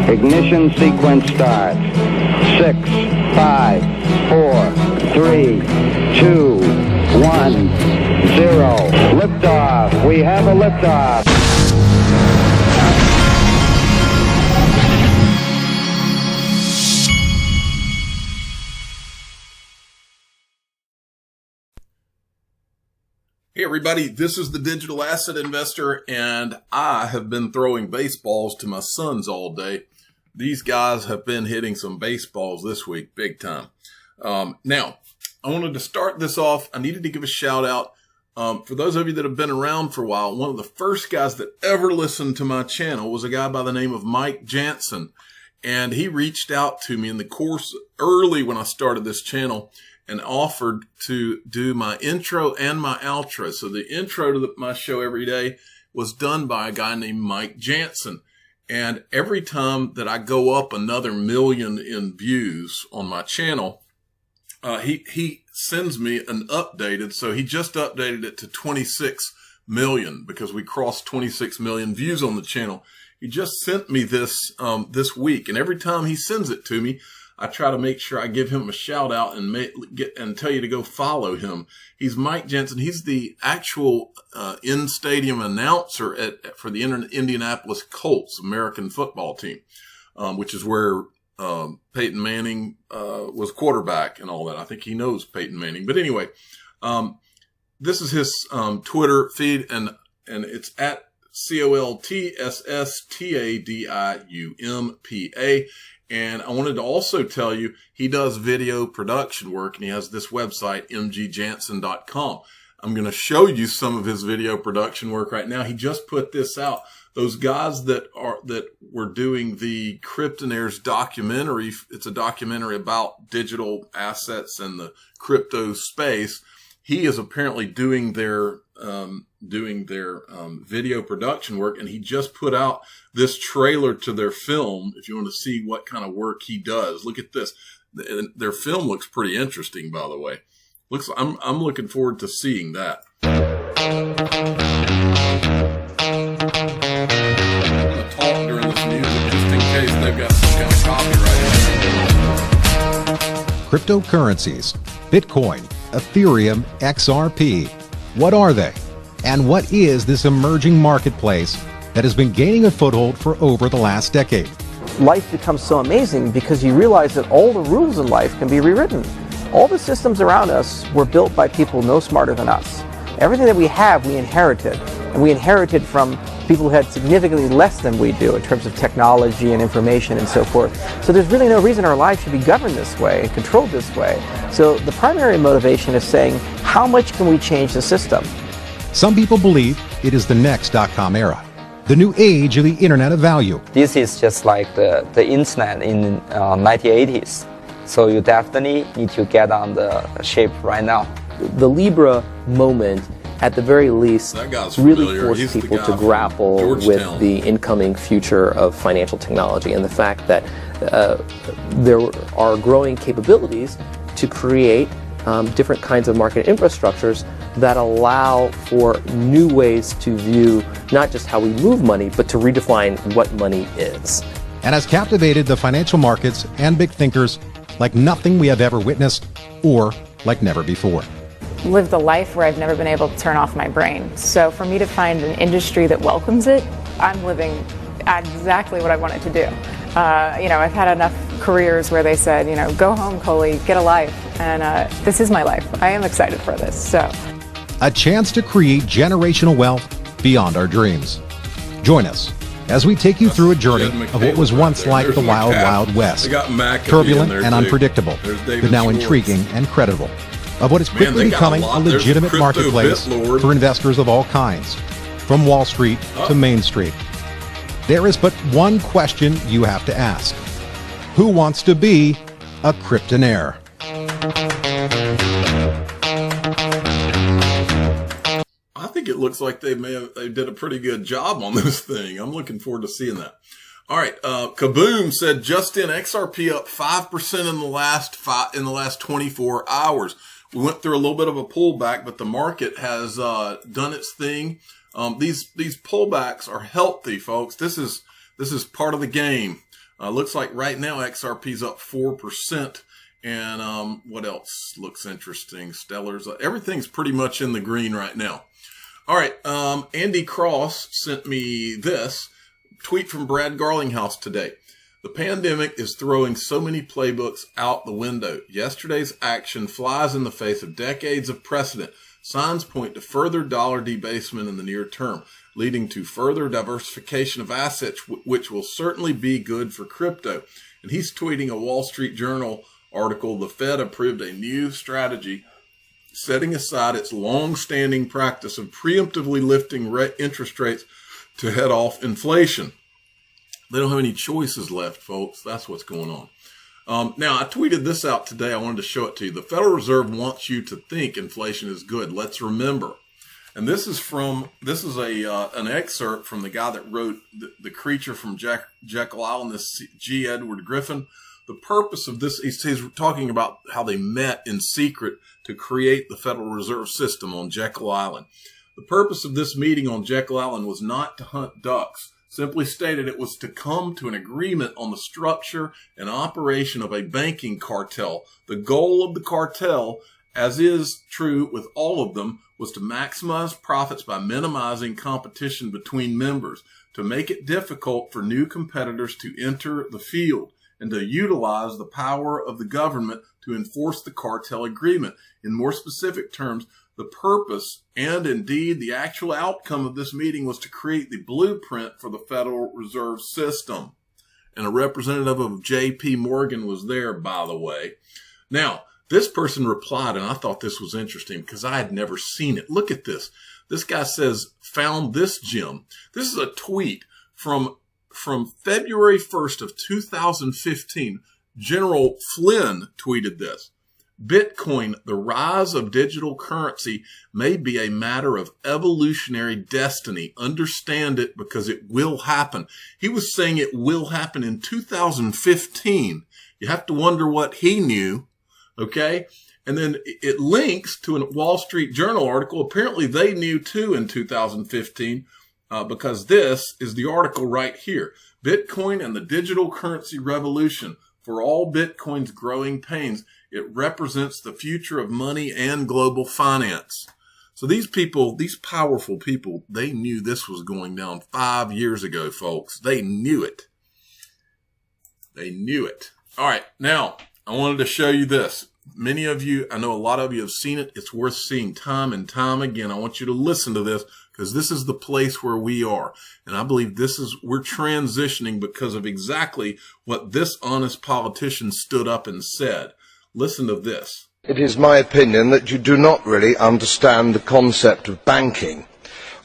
Ignition sequence starts. 6, 5, 4, 3, 2, 1, 0. Liftoff. We have a liftoff. Hey everybody, this is the Digital Asset Investor, and I have been throwing baseballs to my sons all day. These guys have been hitting some baseballs this week, big time. Now, I wanted to start this off. I needed to give a shout out. For those of you that have been around for a while, one of the first guys that ever listened to my channel was a guy by the name of Mike Jansen. And he reached out to me in the course early when I started this channel and offered to do my intro and my outro. So the intro to my show every day was done by a guy named Mike Jansen. And every time that I go up another million in views on my channel, he sends me an updated. So he just updated it to 26 million because we crossed 26 million views on the channel. He just sent me this week. And every time he sends it to me, I try to make sure I give him a shout out and tell you to go follow him. He's Mike Jansen. He's the actual in-stadium announcer for the Indianapolis Colts American football team, which is where Peyton Manning was quarterback and all that. I think he knows Peyton Manning. But anyway, this is his Twitter feed, and it's at COLTSSTADIUMPA. And I wanted to also tell you, he does video production work, and he has this website, mgjansen.com. I'm going to show you some of his video production work right now. He just put this out. Those guys that were doing the Cryptonaires documentary, it's a documentary about digital assets and the crypto space. He is apparently doing their video production work, and he just put out this trailer to their film. If you want to see what kind of work he does, look at this. Their film looks pretty interesting, by the way. I'm looking forward to seeing that. I'm going to talk during this music just in case they've got some kind of copyright. Cryptocurrencies, Bitcoin, Ethereum, XRP. What are they? And what is this emerging marketplace that has been gaining a foothold for over the last decade? Life becomes so amazing because you realize that all the rules in life can be rewritten. All the systems around us were built by people no smarter than us. Everything that we have, we inherited. And we inherited from people who had significantly less than we do in terms of technology and information and so forth. So there's really no reason our lives should be governed this way and controlled this way. So the primary motivation is saying, how much can we change the system? Some people believe it is the next .com era, the new age of the Internet of Value. This is just like the internet in 1980s. So you definitely need to get on the shape right now. The Libra moment, at the very least, really forced people to grapple with the incoming future of financial technology and the fact that there are growing capabilities to create different kinds of market infrastructures that allow for new ways to view not just how we move money, but to redefine what money is. And has captivated the financial markets and big thinkers like nothing we have ever witnessed or like never before. Lived a life where I've never been able to turn off my brain. So for me to find an industry that welcomes it, I'm living exactly what I wanted to do. I've had enough careers where they said, go home, Coley, get a life. And this is my life. I am excited for this. So, a chance to create generational wealth beyond our dreams. Join us as we take you through a journey of what was once like the Wild Wild West. Turbulent and unpredictable, but now intriguing and credible. Of what is quickly becoming a legitimate marketplace for investors of all kinds, from Wall Street to Main Street. There is but one question you have to ask. Who wants to be a Cryptonaire? I think it looks like they did a pretty good job on this thing. I'm looking forward to seeing that. All right, Kaboom said just in XRP up 5% in the last 24 hours. We went through a little bit of a pullback, but the market has done its thing. These pullbacks are healthy, folks. This is part of the game. Looks like right now XRP's up 4%. And what else looks interesting? Stellar's, everything's pretty much in the green right now. All right, Andy Cross sent me this tweet from Brad Garlinghouse today. The pandemic is throwing so many playbooks out the window. Yesterday's action flies in the face of decades of precedent. Signs point to further dollar debasement in the near term, leading to further diversification of assets, which will certainly be good for crypto. And he's tweeting a Wall Street Journal article. The Fed approved a new strategy setting aside its long-standing practice of preemptively lifting interest rates to head off inflation. They don't have any choices left, folks. That's what's going on. Now, I tweeted this out today. I wanted to show it to you. The Federal Reserve wants you to think inflation is good. Let's remember. And this is an excerpt from the guy that wrote The Creature from Jekyll Island, this G. Edward Griffin. The purpose of this, he's talking about how they met in secret to create the Federal Reserve System on Jekyll Island. The purpose of this meeting on Jekyll Island was not to hunt ducks. Simply stated, it was to come to an agreement on the structure and operation of a banking cartel. The goal of the cartel, as is true with all of them, was to maximize profits by minimizing competition between members, to make it difficult for new competitors to enter the field, and to utilize the power of the government to enforce the cartel agreement. In more specific terms, the purpose and indeed the actual outcome of this meeting was to create the blueprint for the Federal Reserve System. And a representative of J.P. Morgan was there, by the way. Now, this person replied, and I thought this was interesting because I had never seen it. Look at this. This guy says, found this gem. This is a tweet from February 1st of 2015. General Flynn tweeted this. Bitcoin, the rise of digital currency, may be a matter of evolutionary destiny. Understand it because it will happen. He was saying it will happen in 2015. You have to wonder what he knew, okay? And then it links to a Wall Street Journal article. Apparently they knew too in 2015 because this is the article right here. Bitcoin and the digital currency revolution. For all Bitcoin's growing pains, it represents the future of money and global finance. So these people, these powerful people, they knew this was going down 5 years ago, folks. They knew it. They knew it. All right. Now, I wanted to show you this. Many of you, I know a lot of you have seen it. It's worth seeing time and time again. I want you to listen to this because this is the place where we are. And I believe we're transitioning because of exactly what this honest politician stood up and said. Listen to this. It is my opinion that you do not really understand the concept of banking.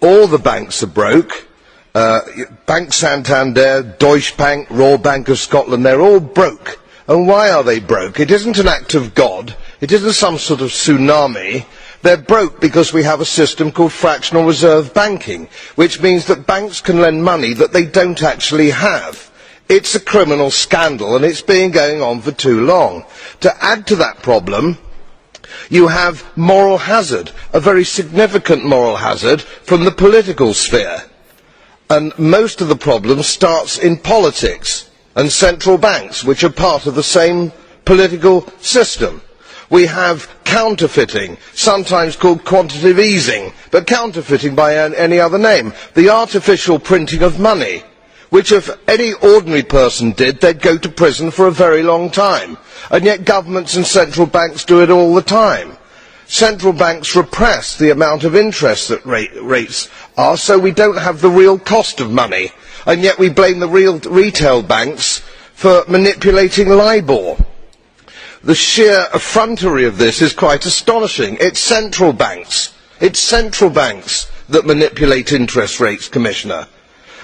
All the banks are broke. Bank Santander, Deutsche Bank, Royal Bank of Scotland, they're all broke. And why are they broke? It isn't an act of God. It isn't some sort of tsunami. They're broke because we have a system called fractional reserve banking, which means that banks can lend money that they don't actually have. It's a criminal scandal, and it's been going on for too long. To add to that problem, you have moral hazard, a very significant moral hazard from the political sphere. And most of the problem starts in politics and central banks, which are part of the same political system. We have counterfeiting, sometimes called quantitative easing, but counterfeiting by any other name. The artificial printing of money, which if any ordinary person did, they'd go to prison for a very long time. And yet governments and central banks do it all the time. Central banks repress the amount of interest that rates are, so we don't have the real cost of money. And yet we blame the real retail banks for manipulating LIBOR. The sheer effrontery of this is quite astonishing. It's central banks that manipulate interest rates, Commissioner.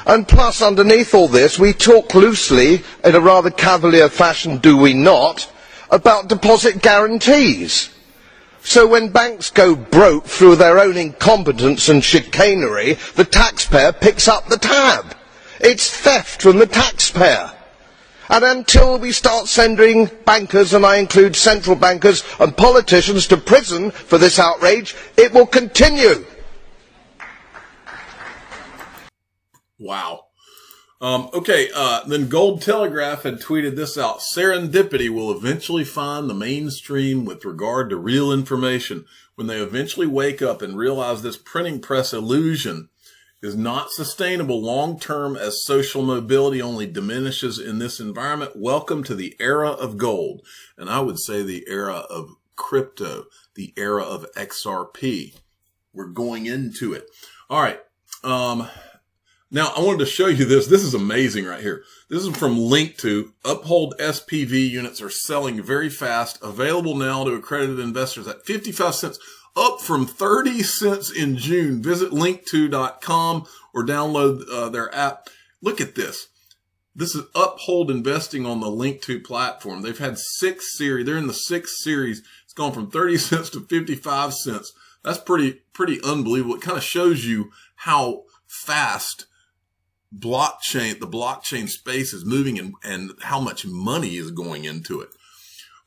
And plus, underneath all this, we talk loosely, in a rather cavalier fashion, do we not, about deposit guarantees. So when banks go broke through their own incompetence and chicanery, the taxpayer picks up the tab. It's theft from the taxpayer. And until we start sending bankers, and I include central bankers and politicians, to prison for this outrage, it will continue. Wow. Then Gold Telegraph had tweeted this out. Serendipity will eventually find the mainstream with regard to real information when they eventually wake up and realize this printing press illusion is not sustainable long-term as social mobility only diminishes in this environment. Welcome to the era of gold. And I would say the era of crypto, the era of XRP. We're going into it. All right. Now, I wanted to show you this. This is amazing right here. This is from Link2. Uphold SPV units are selling very fast. Available now to accredited investors at 55 cents, up from 30 cents in June. Visit link2.com or download their app. Look at this. This is Uphold investing on the Link2 platform. They've had 6 series. They're in the 6th series. It's gone from 30 cents to 55 cents. That's pretty unbelievable. It kind of shows you how fast the blockchain space is moving and how much money is going into it.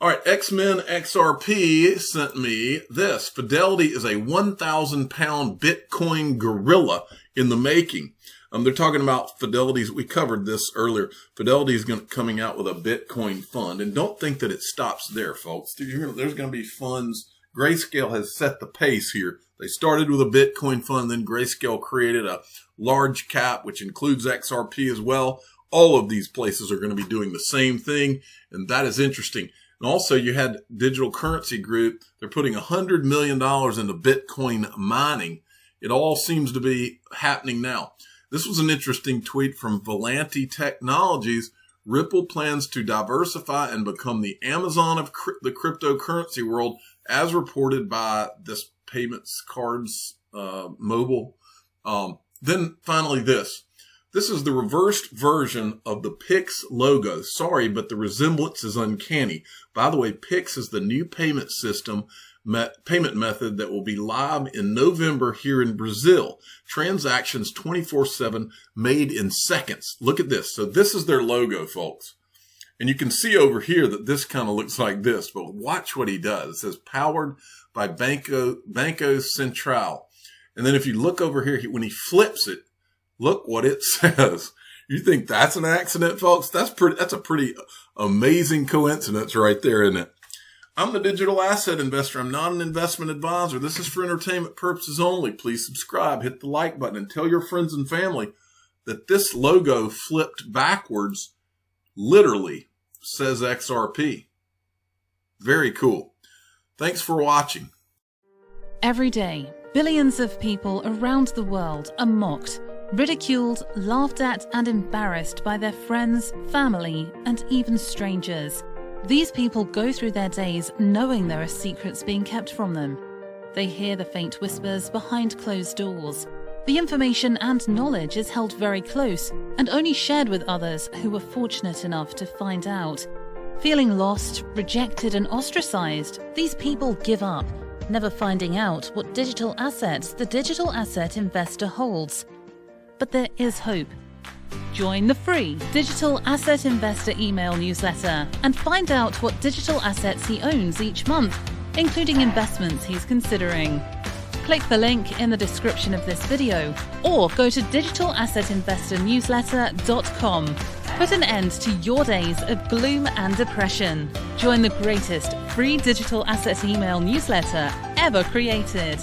All right, X-Men XRP sent me this. Fidelity is a 1,000-pound Bitcoin gorilla in the making. They're talking about Fidelity's. We covered this earlier. Fidelity is coming out with a Bitcoin fund, and don't think that it stops there, folks. There's going to be funds. Grayscale has set the pace here. They started with a Bitcoin fund, then Grayscale created a large cap, which includes XRP as well. All of these places are going to be doing the same thing, and that is interesting. And also, you had Digital Currency Group. They're putting $100 million into Bitcoin mining. It all seems to be happening now. This was an interesting tweet from Volanti Technologies. Ripple plans to diversify and become the Amazon of the cryptocurrency world, as reported by this Payments Cards Mobile. Then finally this. This is the reversed version of the Pix logo. Sorry, but the resemblance is uncanny. By the way, Pix is the new payment method that will be live in November here in Brazil. Transactions 24/7, made in seconds. Look at this. So this is their logo, folks. And you can see over here that this kind of looks like this, but watch what he does. It says powered by Banco Central. And then if you look over here, when he flips it, look what it says. You think that's an accident, folks? That's a pretty amazing coincidence right there, isn't it? I'm the digital asset investor. I'm not an investment advisor. This is for entertainment purposes only. Please subscribe, hit the like button, and tell your friends and family that this logo flipped backwards literally says XRP. Very cool. Thanks for watching. Every day, billions of people around the world are mocked, ridiculed, laughed at, and embarrassed by their friends, family, and even strangers. These people go through their days knowing there are secrets being kept from them. They hear the faint whispers behind closed doors. The information and knowledge is held very close and only shared with others who were fortunate enough to find out. Feeling lost, rejected, and ostracized, these people give up, never finding out what digital assets the digital asset investor holds. But there is hope. Join the free Digital Asset Investor email newsletter and find out what digital assets he owns each month, including investments he's considering. Click the link in the description of this video or go to digitalassetinvestornewsletter.com. Put an end to your days of gloom and depression. Join the greatest free digital asset email newsletter ever created.